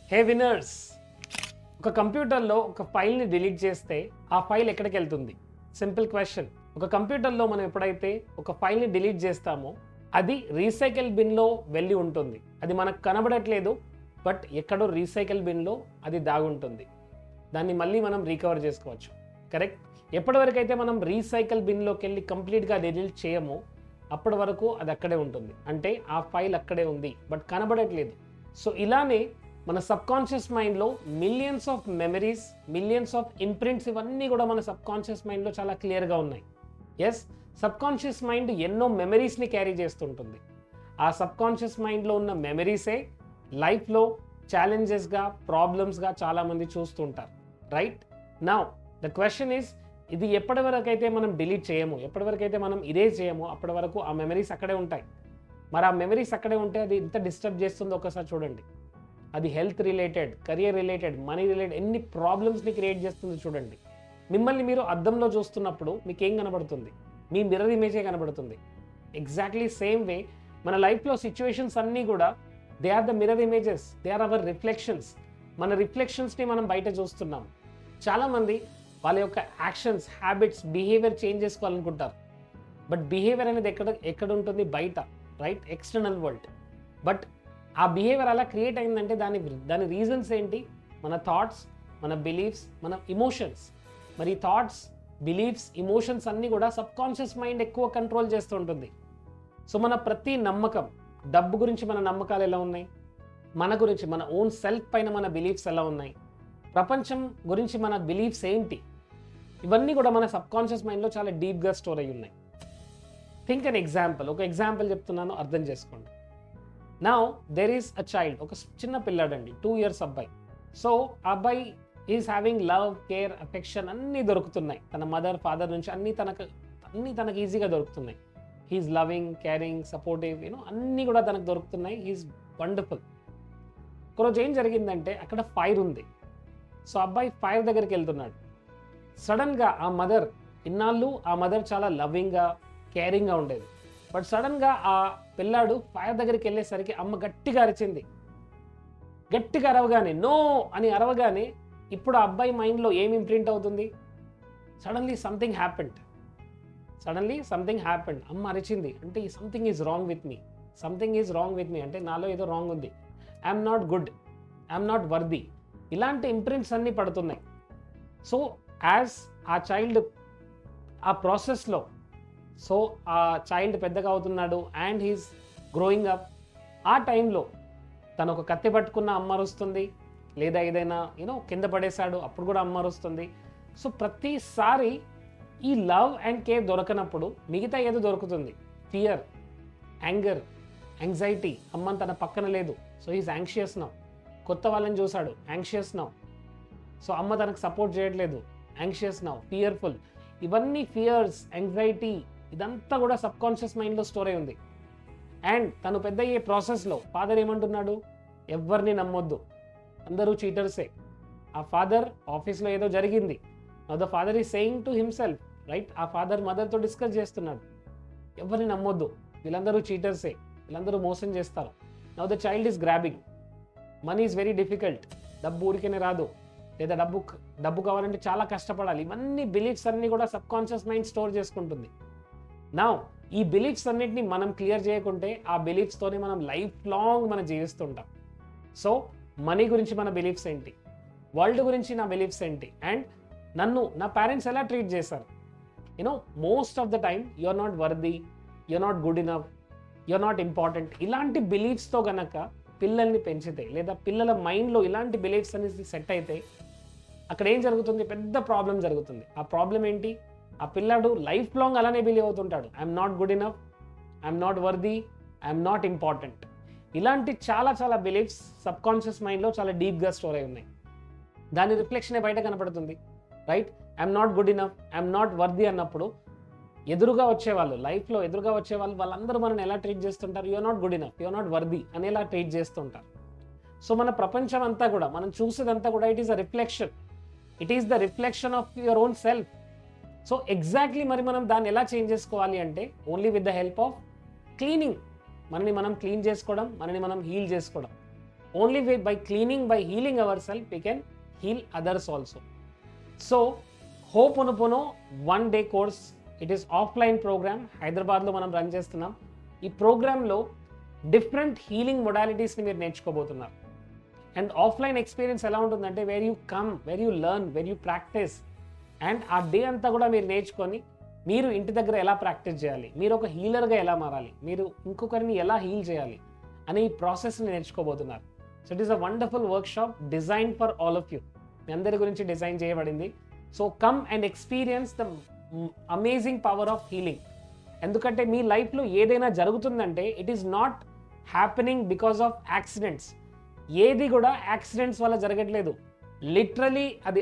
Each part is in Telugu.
హే విన్నర్స్, ఒక కంప్యూటర్లో ఒక ఫైల్ని డిలీట్ చేస్తే ఆ ఫైల్ ఎక్కడికి వెళ్తుంది? Simple question. ఒక కంప్యూటర్లో మనం ఎప్పుడైతే ఒక ఫైల్ని డిలీట్ చేస్తామో అది రీసైకిల్ బిన్లో వెళ్ళి ఉంటుంది. అది మనకు కనబడట్లేదు, బట్ ఎక్కడో రీసైకిల్ బిన్లో అది దాగుంటుంది. దాన్ని మళ్ళీ మనం రీకవర్ చేసుకోవచ్చు. కరెక్ట్? ఎప్పటివరకు అయితే మనం రీసైకిల్ బిన్లోకి వెళ్ళి కంప్లీట్గా డిలీట్ చేయమో అప్పటి వరకు అది అక్కడే ఉంటుంది. అంటే ఆ ఫైల్ అక్కడే ఉంది, బట్ కనబడట్లేదు. సో ఇలానే మన సబ్కాన్షియస్ మైండ్లో millions of memories, millions of imprints, ఇవన్నీ కూడా మన సబ్కాన్షియస్ మైండ్లో చాలా క్లియర్గా ఉన్నాయి. ఎస్, సబ్కాన్షియస్ మైండ్ ఎన్నో మెమరీస్ని క్యారీ చేస్తుంటుంది. ఆ సబ్కాన్షియస్ మైండ్లో ఉన్న మెమరీసే లైఫ్లో ఛాలెంజెస్గా, ప్రాబ్లమ్స్గా చాలామంది చూస్తుంటారు. Right now the question is, ఇది ఎప్పటి వరకు అయితే మనం డిలీట్ చేయము, ఎప్పటి వరకు అయితే మనం ఇరేజ్ చేయమో అప్పటి వరకు ఆ మెమరీస్ అక్కడే ఉంటాయి. మరి ఆ మెమరీస్ అక్కడే ఉంటే అది ఎంత డిస్టర్బ్ చేస్తుందో ఒకసారి చూడండి. అది health related, career related, money related ఎన్ని ప్రాబ్లమ్స్ని క్రియేట్ చేస్తుందో చూడండి. మిమ్మల్ని మీరు అద్దంలో చూస్తున్నప్పుడు మీకు ఏం కనబడుతుంది? మీ మిర్రర్ ఇమేజే కనబడుతుంది. ఎగ్జాక్ట్లీ సేమ్ వే మన లైఫ్లో సిచ్యువేషన్స్ అన్నీ కూడా they are the mirror images, they are our reflections. మన రిఫ్లెక్షన్స్ని మనం బయట చూస్తున్నాం. చాలామంది వాళ్ళ యొక్క యాక్షన్స్, హ్యాబిట్స్, బిహేవియర్ చేంజ్ చేసుకోవాలనుకుంటారు. బట్ బిహేవియర్ అనేది ఎక్కడ ఉంటుంది? బయట, రైట్? External world. బట్ ఆ బిహేవియర్ అలా క్రియేట్ అయిందంటే దాని రీజన్స్ ఏంటి? మన థాట్స్, మన బిలీఫ్స్, మన ఇమోషన్స్. మరి థాట్స్, బిలీఫ్స్, ఇమోషన్స్ అన్నీ కూడా సబ్కాన్షియస్ మైండ్ ఎక్కువ కంట్రోల్ చేస్తూ ఉంటుంది. సో మన ప్రతి నమ్మకం, డబ్బు గురించి మన నమ్మకాలు ఎలా ఉన్నాయి, మన గురించి, మన ఓన్ సెల్ఫ్ పైన మన బిలీఫ్స్ ఎలా ఉన్నాయి, ప్రపంచం గురించి మన బిలీఫ్స్ ఏంటి, ఇవన్నీ కూడా మన సబ్కాన్షియస్ మైండ్లో చాలా డీప్గా స్టోర్ అయ్యి ఉన్నాయి. Think an example. ఒక ఎగ్జాంపుల్ చెప్తున్నాను, అర్థం చేసుకోండి. Now there is a child, ఒక చిన్న పిల్లాడండి, 2 years అబ్బాయి. సో ఆ అబ్బాయి is having love, care, affection అన్నీ దొరుకుతున్నాయి. తన మదర్, ఫాదర్ నుంచి అన్నీ తనకు ఈజీగా దొరుకుతున్నాయి. హీఈస్ లవింగ్, కేరింగ్, సపోర్టివ్, అన్నీ కూడా తనకు దొరుకుతున్నాయి. He is wonderful. ఒకరోజు ఏం జరిగిందంటే అక్కడ ఫైర్ ఉంది. సో అబ్బాయి ఫైర్ దగ్గరికి వెళ్తున్నాడు. సడన్గా ఆ మదర్, ఇన్నాళ్ళు ఆ మదర్ చాలా లవింగ్గా, కేరింగ్గా ఉండేది. బట్ సడన్గా ఆ పిల్లాడు ఫైర్ దగ్గరికి వెళ్ళేసరికి అమ్మ గట్టిగా అరిచింది. గట్టిగా అరవగానే, నో అని అరవగానే ఇప్పుడు ఆ అబ్బాయి మైండ్లో ఏం ఇంప్రింట్ అవుతుంది? Suddenly something happened. అమ్మ అరిచింది అంటే something is wrong with me, అంటే నాలో ఏదో రాంగ్ ఉంది. I'm not good, I'm not worthy. ఇలాంటి ఇంప్రింట్స్ అన్నీ పడుతున్నాయి. సో యాజ్ ఆ చైల్డ్ ఆ ప్రాసెస్లో, సో ఆ చైల్డ్ పెద్దగా అవుతున్నాడు అండ్ హీస్ గ్రోయింగ్ అప్. ఆ టైంలో తను ఒక కత్తి పట్టుకున్న అమ్మ అరుస్తుంది, లేదా ఏదైనా కింద పడేశాడు అప్పుడు కూడా అమ్మ అరుస్తుంది. సో ప్రతిసారి ఈ లవ్ అండ్ కేర్ దొరకనప్పుడు మిగతా ఏదో దొరుకుతుంది. Fear, anger, anxiety. అమ్మ తన పక్కన లేదు, సో హీస్ యాంగ్షియస్ నౌ. కొత్త వాళ్ళని చూశాడు, యాంగ్షియస్ నౌ. సో అమ్మ తనకు సపోర్ట్ చేయట్లేదు, యాంగ్షియస్ నౌ, ఫియర్ఫుల్. ఇవన్నీ ఫియర్స్, యాంగ్జైటీ, ఇదంతా కూడా సబ్కాన్షియస్ మైండ్లో స్టోర్ అయి ఉంది. అండ్ తను పెద్ద అయ్యే ప్రాసెస్లో ఫాదర్ ఏమంటున్నాడు? ఎవరిని నమ్మొద్దు, అందరూ చీటర్సే. ఆ ఫాదర్ ఆఫీస్లో ఏదో జరిగింది. Now the father is saying to himself, right? ఆ ఫాదర్ మదర్తో డిస్కస్ చేస్తున్నాడు, ఎవరిని నమ్మొద్దు, వీళ్ళందరూ చీటర్సే, వీళ్ళందరూ మోసం చేస్తారు. Now the child is grabbing. Money is very difficult, డబ్బు ఊరికేనే రాదు, లేదా డబ్బు కావాలంటే చాలా కష్టపడాలి. ఇవన్నీ బిలీఫ్స్ అన్నీ కూడా సబ్కాన్షియస్ మైండ్ స్టోర్ చేసుకుంటుంది. నౌ ఈ బిలీఫ్స్ అన్నిటిని మనం క్లియర్ చేయకుంటే ఆ బిలీఫ్స్తోనే మనం లైఫ్ లాంగ్ మనం జీవిస్తుంటాం. సో మనీ గురించి మన బిలీఫ్స్ ఏంటి, వరల్డ్ గురించి నా బిలీఫ్స్ ఏంటి, అండ్ నా పేరెంట్స్ ఎలా ట్రీట్ చేశారు. Most of the time you are not worthy, you are not good enough, you are not important. ఇలాంటి బిలీఫ్స్తో గనక పిల్లల్ని పెంచితే, లేదా పిల్లల మైండ్లో ఇలాంటి బిలీఫ్స్ అనేది సెట్ అయితే అక్కడ ఏం జరుగుతుంది? పెద్ద ప్రాబ్లం జరుగుతుంది. ఆ ప్రాబ్లం ఏంటి? ఆ పిల్లాడు లైఫ్ లాంగ్ అలానే బిలీవ్ అవుతుంటాడు. I'm not good enough, I'm not worthy, I'm not important. ఇలాంటి చాలా చాలా బిలీఫ్స్ సబ్కాన్షియస్ మైండ్లో చాలా డీప్గా స్టోర్ అయి ఉన్నాయి. దాని రిఫ్లెక్షనే బయట కనపడుతుంది, right? I'm not good enough, I'm not worthy అన్నప్పుడు ఎదురుగా వచ్చేవాళ్ళు, లైఫ్లో ఎదురుగా వచ్చేవాళ్ళు, వాళ్ళందరూ మనల్ని ఎలా ట్రీట్ చేస్తుంటారు? You're not good enough, you're not worthy అనేలా ట్రీట్ చేస్తుంటారు. సో మన ప్రపంచం అంతా కూడా, మనం చూసేదంతా కూడా it is a reflection. It is the reflection of your own self. So exactly మరి మనం దాన్ని ఎలా చేంజ్ చేసుకోవాలి అంటే only with the help of cleaning. మనని మనం క్లీన్ చేసుకోవడం, మనని మనం హీల్ చేసుకోవడం. Only by cleaning, by healing our self we can heal others also. So ho'oponopono 1 day course, it is offline program, హైదరాబాద్లో మనం రన్ చేస్తున్నాం. ఈ ప్రోగ్రాంలో డిఫరెంట్ హీలింగ్ మొడాలిటీస్ని మీరు నేర్చుకోబోతున్నారు. అండ్ ఆఫ్లైన్ ఎక్స్పీరియన్స్ ఎలా ఉంటుందంటే where you come, where you learn, where you practice, and ఆ డే అంతా కూడా మీరు నేర్చుకొని మీరు ఇంటి దగ్గర ఎలా ప్రాక్టీస్ చేయాలి, మీరు ఒక హీలర్గా ఎలా మారాలి, మీరు ఇంకొకరిని ఎలా హీల్ చేయాలి అనే ఈ ప్రాసెస్ని నేర్చుకోబోతున్నారు. So it is a wonderful workshop design for all of you. మీ అందరి గురించి డిజైన్ చేయబడింది. So come and experience the amazing power of healing. ఎందుకంటే మీ లైఫ్లో ఏదైనా జరుగుతుందంటే it is not happening because of accidents. ఏది కూడా యాక్సిడెంట్స్ వల్ల జరగట్లేదు. లిటరలీ అది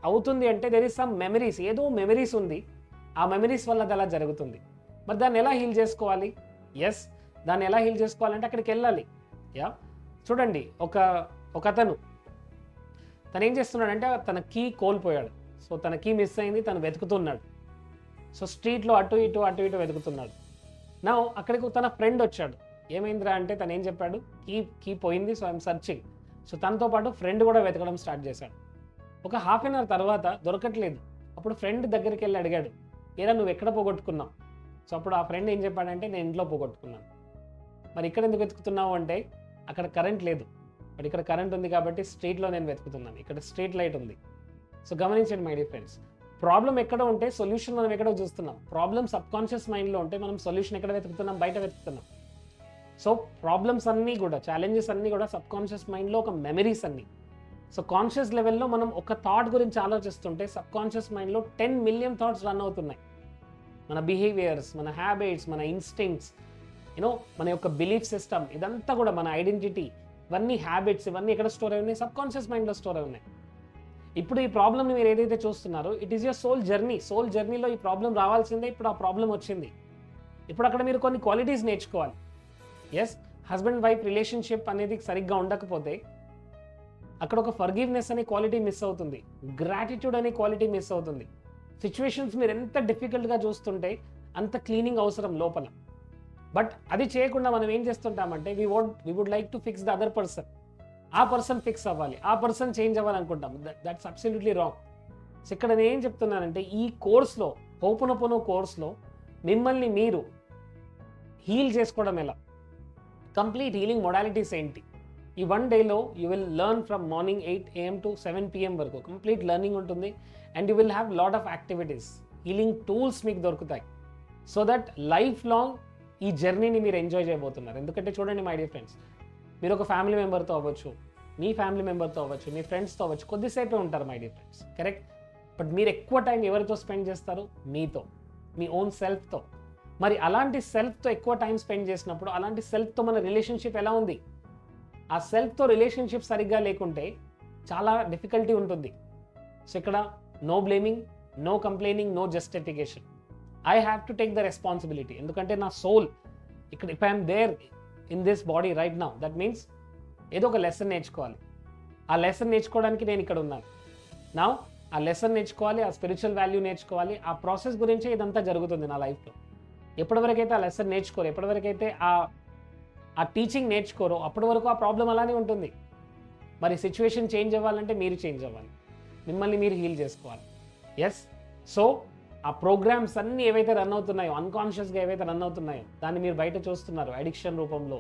అవుతుంది అంటే దెర్ ఈస్ సమ్ మెమరీస్, ఏదో మెమరీస్ ఉంది, ఆ మెమరీస్ వల్ల అది అలా జరుగుతుంది. మరి దాన్ని ఎలా హీల్ చేసుకోవాలి? దాన్ని ఎలా హీల్ చేసుకోవాలంటే అక్కడికి వెళ్ళాలి. చూడండి, ఒక అతను తను ఏం చేస్తున్నాడంటే తన కీ కోల్పోయాడు. సో తన కీ మిస్ అయింది, తను వెతుకుతున్నాడు. సో స్ట్రీట్లో అటు ఇటు వెతుకుతున్నాడు. నా అక్కడికి తన ఫ్రెండ్ వచ్చాడు. ఏమైందిరా అంటే తను ఏం చెప్పాడు, కీ పోయింది, సో ఐఎమ్ సర్చింగ్. సో తనతో పాటు ఫ్రెండ్ కూడా వెతకడం స్టార్ట్ చేశాడు. ఒక హాఫ్ అన్ అవర్ తర్వాత దొరకట్లేదు. అప్పుడు ఫ్రెండ్ దగ్గరికి వెళ్ళి అడిగాడు, ఏరా నువ్వు ఎక్కడ పోగొట్టుకున్నావు? సో అప్పుడు ఆ ఫ్రెండ్ ఏం చెప్పాడంటే నేను ఇంట్లో పోగొట్టుకున్నాను. మరి ఇక్కడ ఎందుకు వెతుకుతున్నావు అంటే అక్కడ కరెంట్ లేదు, బట్ ఇక్కడ కరెంట్ ఉంది కాబట్టి స్ట్రీట్లో నేను వెతుకుతున్నాను, ఇక్కడ స్ట్రీట్ లైట్ ఉంది. సో గమనించండి మై డియర్ ఫ్రెండ్స్, ప్రాబ్లం ఎక్కడ ఉంటే సొల్యూషన్ మనం ఎక్కడో చూస్తున్నాం. ప్రాబ్లం సబ్కాన్షియస్ మైండ్లో ఉంటే మనం సొల్యూషన్ ఎక్కడ వెతుకుతున్నాం? బయట వెతుకుతున్నాం. సో ప్రాబ్లమ్స్ అన్నీ కూడా, ఛాలెంజెస్ అన్నీ కూడా సబ్కాన్షియస్ మైండ్లో ఒక మెమరీస్ అన్నీ. సో కాన్షియస్ లెవెల్లో మనం ఒక థాట్ గురించి ఆలోచిస్తుంటే సబ్కాన్షియస్ మైండ్లో 10 million థాట్స్ రన్ అవుతున్నాయి. మన బిహేవియర్స్, మన హ్యాబిట్స్, మన ఇన్స్టింక్ట్స్, మన యొక్క బిలీఫ్ సిస్టమ్, ఇదంతా కూడా మన ఐడెంటిటీ, ఇవన్నీ హ్యాబిట్స్, ఇవన్నీ ఎక్కడ స్టోర్ అయి ఉన్నాయి? సబ్కాన్షియస్ మైండ్లో స్టోర్ అయి ఉన్నాయి. ఇప్పుడు ఈ ప్రాబ్లమ్ని మీరు ఏదైతే చూస్తున్నారో it is your soul journey. Soul జర్నీలో ఈ ప్రాబ్లం రావాల్సిందే, ఇప్పుడు ఆ ప్రాబ్లం వచ్చింది. ఇప్పుడు అక్కడ మీరు కొన్ని క్వాలిటీస్ నేర్చుకోవాలి. హస్బెండ్ వైఫ్ రిలేషన్షిప్ అనేది సరిగ్గా ఉండకపోతే అక్కడ ఒక ఫర్గివ్నెస్ అనే క్వాలిటీ మిస్ అవుతుంది, గ్రాటిట్యూడ్ అనే క్వాలిటీ మిస్ అవుతుంది. సిచ్యువేషన్స్ మీరు ఎంత డిఫికల్ట్గా చూస్తుంటే అంత క్లీనింగ్ అవసరం లోపల. బట్ అది చేయకుండా మనం ఏం చేస్తుంటామంటే we would like to fix the other person. ఆ పర్సన్ ఫిక్స్ అవ్వాలి, ఆ పర్సన్ చేంజ్ అవ్వాలనుకుంటాం. That's absolutely wrong. సో ఇక్కడ నేను ఏం చెప్తున్నానంటే ఈ కోర్స్లో, హోపోనోపోనో కోర్స్లో మిమ్మల్ని మీరు హీల్ చేసుకోవడం ఎలా, కంప్లీట్ హీలింగ్ మొడాలిటీస్ ఏంటి, ఈ 1 dayలో you will learn from morning 8 AM to 7 PM వరకు కంప్లీట్ లెర్నింగ్ ఉంటుంది. And you will have lot of activities, healing tools మీకు దొరుకుతాయి. సో దట్ లైఫ్ లాంగ్ ఈ జర్నీని మీరు ఎంజాయ్ చేయబోతున్నారు. ఎందుకంటే చూడండి మై డియర్ ఫ్రెండ్స్, మీరు ఒక ఫ్యామిలీ మెంబర్తో అవ్వచ్చు, మీ ఫ్యామిలీ మెంబర్తో అవ్వచ్చు, మీ ఫ్రెండ్స్తో అవ్వచ్చు, కొద్దిసేపే ఉంటారు my dear friends, correct? But మీరు ఎక్కువ టైం ఎవరితో స్పెండ్ చేస్తారు? మీతో, మీ ఓన్ సెల్ఫ్తో. మరి అలాంటి సెల్ఫ్తో ఎక్కువ టైం స్పెండ్ చేసినప్పుడు అలాంటి సెల్ఫ్తో మన రిలేషన్షిప్ ఎలా ఉంది? ఆ సెల్ఫ్తో రిలేషన్షిప్ సరిగ్గా లేకుంటే చాలా డిఫికల్టీ ఉంటుంది. సో ఇక్కడ no blaming, no complaining, no justification. I have to take the responsibility. ఎందుకంటే నా సోల్ ఇక్కడ, if I'm there in this body right now, that means ఏదో ఒక లెసన్ నేర్చుకోవాలి. ఆ లెసన్ నేర్చుకోవడానికి నేను ఇక్కడ ఉన్నాను. నా ఆ లెసన్ నేర్చుకోవాలి, ఆ స్పిరిచువల్ వాల్యూ నేర్చుకోవాలి. ఆ ప్రాసెస్ గురించే ఇదంతా జరుగుతుంది నా లైఫ్లో. ఎప్పటివరకైతే ఆ లెసన్ నేర్చుకోరు, ఎప్పటివరకైతే ఆ టీచింగ్ నేర్చుకోరో అప్పటి వరకు ఆ ప్రాబ్లం అలానే ఉంటుంది. మరి సిచ్యువేషన్ చేంజ్ అవ్వాలంటే మీరు చేంజ్ అవ్వాలి, మిమ్మల్ని మీరు హీల్ చేసుకోవాలి. సో ఆ ప్రోగ్రామ్స్ అన్నీ ఏవైతే రన్ అవుతున్నాయో, అన్కాన్షియస్గా ఏవైతే రన్ అవుతున్నాయో దాన్ని మీరు బయట చూస్తున్నారు. అడిక్షన్ రూపంలో,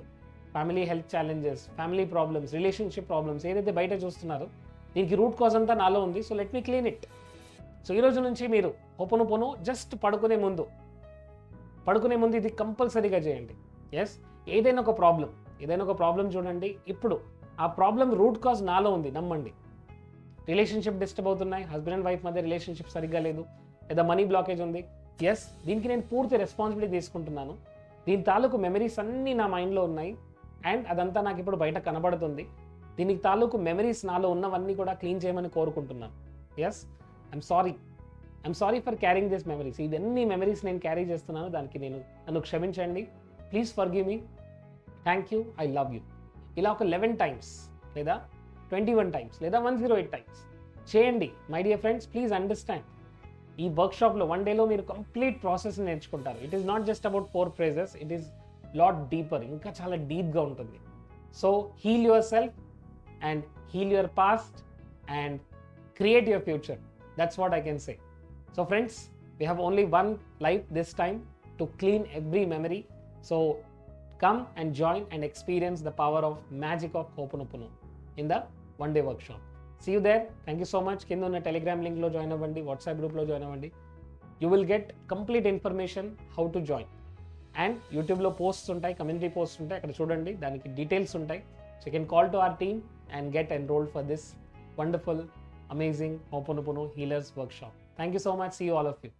family health challenges, family problems, relationship problems ఏదైతే బయట చూస్తున్నారో దీనికి రూట్ కాజ్ అంతా నాలో ఉంది. So let me clean it. So ఈరోజు నుంచి మీరు హోపోనోపోనో జస్ట్ పడుకునే ముందు ఇది కంపల్సరీగా చేయండి. ఏదైనా ఒక ప్రాబ్లం చూడండి. ఇప్పుడు ఆ ప్రాబ్లం రూట్ కాజ్ నాలో ఉంది, నమ్మండి. రిలేషన్షిప్ డిస్టర్బ్ అవుతున్నాయి, హస్బెండ్ అండ్ వైఫ్ మధ్య రిలేషన్షిప్ సరిగ్గా లేదు, లేదా మనీ బ్లాకేజ్ ఉంది. దీనికి నేను పూర్తి రెస్పాన్సిబిలిటీ తీసుకుంటున్నాను. దీని తాలూకు మెమరీస్ అన్నీ నా మైండ్లో ఉన్నాయి అండ్ అదంతా నాకు ఇప్పుడు బయట కనబడుతుంది. దీనికి తాలూకు మెమరీస్ నాలో ఉన్నవన్నీ కూడా క్లీన్ చేయమని కోరుకుంటున్నాను. I'm sorry for carrying this memories. ఇవన్నీ మెమరీస్ నేను క్యారీ చేస్తున్నాను, దానికి నన్ను క్షమించండి. Please forgive me, thank you, I love you. ఇలా ఒక 11 times లేదా 21 times లేదా 108 times చేయండి. My dear friends, please understand, ఈ వర్క్షాప్లో 1 dayలో మీరు కంప్లీట్ ప్రాసెస్ నేర్చుకుంటారు. It is not just about 4 phrases, it is lot deeper, ఇంకా చాలా డీప్గా ఉంటుంది. So heal yourself and heal your past and create your future. That's what I can say. So friends, we have only one life this time to clean every memory. So come and join and experience the power of magic of Ho'oponopono in the one-day workshop. See you there. Thank you so much. కింద ఉన్న టెలిగ్రామ్ లింక్లో జాయిన్ అవ్వండి, వాట్సాప్ గ్రూప్లో జాయిన్ అవ్వండి. You will get complete information how to join. And యూట్యూబ్లో పోస్ట్స్ ఉంటాయి, కమ్యూనిటీ పోస్ట్స్ ఉంటాయి, అక్కడ చూడండి, దానికి డీటెయిల్స్ ఉంటాయి. So you can call to our team and get enrolled for this wonderful, amazing Ho'oponopono Healers Workshop. Thank you so much. See you all of you.